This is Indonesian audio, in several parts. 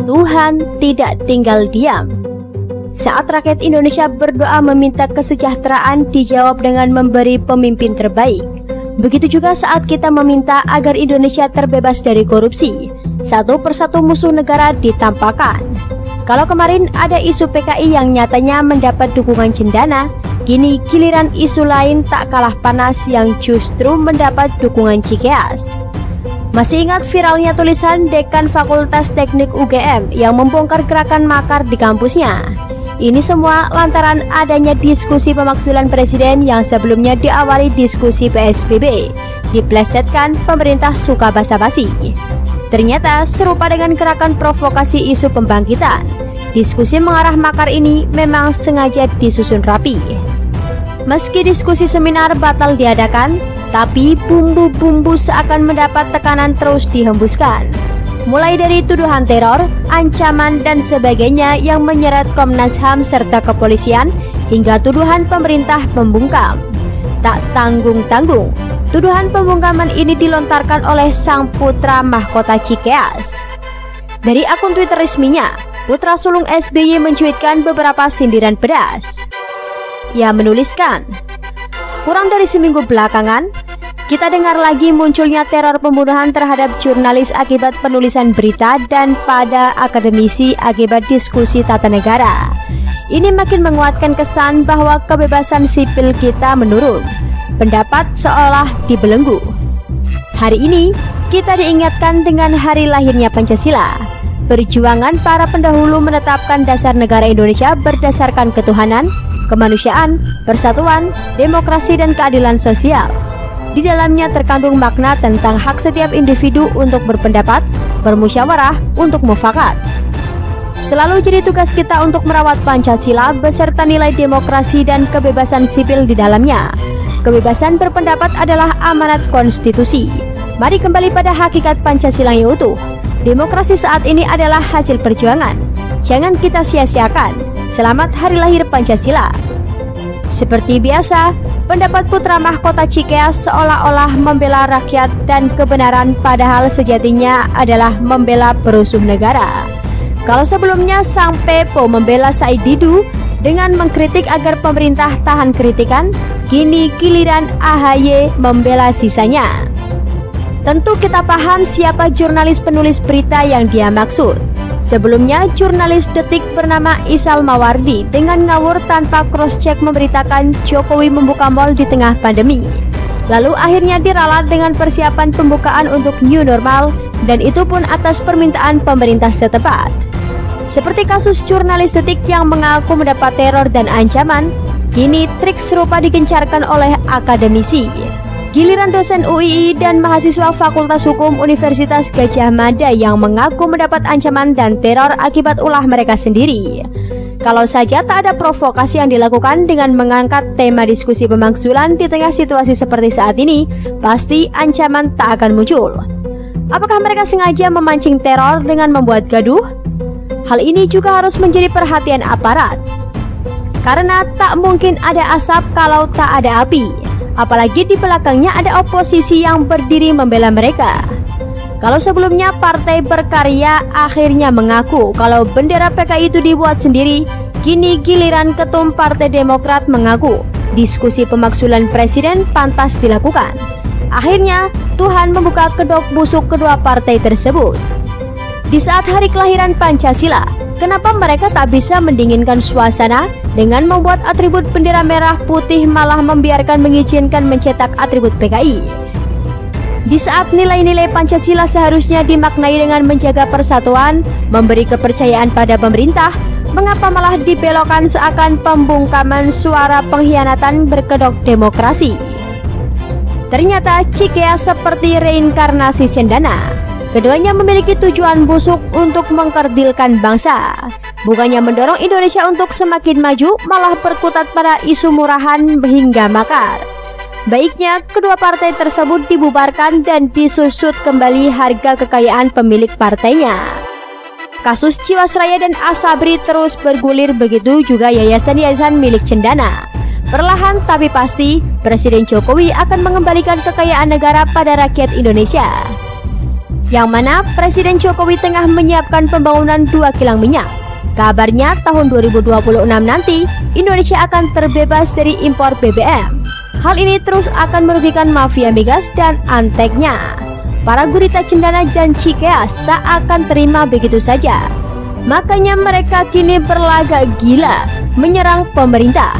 Tuhan tidak tinggal diam. Saat rakyat Indonesia berdoa meminta kesejahteraan, dijawab dengan memberi pemimpin terbaik. Begitu juga saat kita meminta agar Indonesia terbebas dari korupsi, satu persatu musuh negara ditampakkan. Kalau kemarin ada isu PKI yang nyatanya mendapat dukungan cendana, kini giliran isu lain tak kalah panas yang justru mendapat dukungan Cikeas. Masih ingat viralnya tulisan Dekan Fakultas Teknik UGM yang membongkar gerakan makar di kampusnya? Ini semua lantaran adanya diskusi pemakzulan presiden yang sebelumnya diawali diskusi PSBB, diplesetkan pemerintah suka basa-basi. Ternyata serupa dengan gerakan provokasi isu pembangkitan. Diskusi mengarah makar ini memang sengaja disusun rapi. Meski diskusi seminar batal diadakan, tapi bumbu-bumbu seakan mendapat tekanan terus dihembuskan. Mulai dari tuduhan teror, ancaman, dan sebagainya yang menyeret Komnas HAM serta kepolisian, hingga tuduhan pemerintah membungkam. Tak tanggung-tanggung, tuduhan pembungkaman ini dilontarkan oleh sang putra mahkota Cikeas. Dari akun Twitter resminya, putra sulung SBY mencuitkan beberapa sindiran pedas. Ia menuliskan, "Kurang dari seminggu belakangan, kita dengar lagi munculnya teror pembunuhan terhadap jurnalis akibat penulisan berita dan pada akademisi akibat diskusi tata negara. Ini makin menguatkan kesan bahwa kebebasan sipil kita menurun. Pendapat seolah dibelenggu. Hari ini kita diingatkan dengan hari lahirnya Pancasila. Perjuangan para pendahulu menetapkan dasar negara Indonesia berdasarkan ketuhanan, kemanusiaan, persatuan, demokrasi, dan keadilan sosial. Di dalamnya terkandung makna tentang hak setiap individu untuk berpendapat, bermusyawarah, untuk mufakat. Selalu jadi tugas kita untuk merawat Pancasila beserta nilai demokrasi dan kebebasan sipil di dalamnya. Kebebasan berpendapat adalah amanat konstitusi. Mari kembali pada hakikat Pancasila yang utuh. Demokrasi saat ini adalah hasil perjuangan. Jangan kita sia-siakan. Selamat Hari Lahir Pancasila." Seperti biasa, pendapat putra mahkota Cikeas seolah-olah membela rakyat dan kebenaran, padahal sejatinya adalah membela perusuh negara. Kalau sebelumnya sang Pepo membela Said Didu dengan mengkritik agar pemerintah tahan kritikan, kini giliran AHY membela sisanya. Tentu kita paham siapa jurnalis penulis berita yang dia maksud. Sebelumnya, jurnalis Detik bernama Isal Mawardi dengan ngawur tanpa cross-check memberitakan Jokowi membuka mal di tengah pandemi. Lalu akhirnya diralat dengan persiapan pembukaan untuk new normal, dan itu pun atas permintaan pemerintah setempat. Seperti kasus jurnalis Detik yang mengaku mendapat teror dan ancaman, kini trik serupa digencarkan oleh akademisi. Giliran dosen UII dan mahasiswa Fakultas Hukum Universitas Gadjah Mada yang mengaku mendapat ancaman dan teror akibat ulah mereka sendiri. Kalau saja tak ada provokasi yang dilakukan dengan mengangkat tema diskusi pemakzulan di tengah situasi seperti saat ini, pasti ancaman tak akan muncul. Apakah mereka sengaja memancing teror dengan membuat gaduh? Hal ini juga harus menjadi perhatian aparat. Karena tak mungkin ada asap kalau tak ada api. Apalagi di belakangnya ada oposisi yang berdiri membela mereka. Kalau sebelumnya Partai Berkarya akhirnya mengaku kalau bendera PKI itu dibuat sendiri, kini giliran Ketum Partai Demokrat mengaku diskusi pemakzulan presiden pantas dilakukan. Akhirnya Tuhan membuka kedok busuk kedua partai tersebut. Di saat hari kelahiran Pancasila, kenapa mereka tak bisa mendinginkan suasana dengan membuat atribut bendera merah putih, malah membiarkan mengizinkan mencetak atribut PKI? Di saat nilai-nilai Pancasila seharusnya dimaknai dengan menjaga persatuan, memberi kepercayaan pada pemerintah, mengapa malah dibelokkan seakan pembungkaman suara pengkhianatan berkedok demokrasi? Ternyata Cikeas seperti reinkarnasi cendana. Keduanya memiliki tujuan busuk untuk mengkerdilkan bangsa. Bukannya mendorong Indonesia untuk semakin maju, malah berkutat pada isu murahan hingga makar. Baiknya kedua partai tersebut dibubarkan dan disusut kembali harga kekayaan pemilik partainya. Kasus Jiwasraya dan Asabri terus bergulir, begitu juga yayasan-yayasan milik cendana. Perlahan tapi pasti, Presiden Jokowi akan mengembalikan kekayaan negara pada rakyat Indonesia. Yang mana Presiden Jokowi tengah menyiapkan pembangunan 2 kilang minyak. Kabarnya tahun 2026 nanti, Indonesia akan terbebas dari impor BBM. Hal ini terus akan merugikan mafia migas dan anteknya. Para gurita cendana dan cikeas tak akan terima begitu saja. Makanya mereka kini berlagak gila menyerang pemerintah.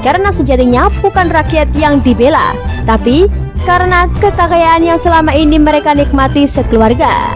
Karena sejatinya bukan rakyat yang dibela, tapi karena kekayaan yang selama ini mereka nikmati sekeluarga.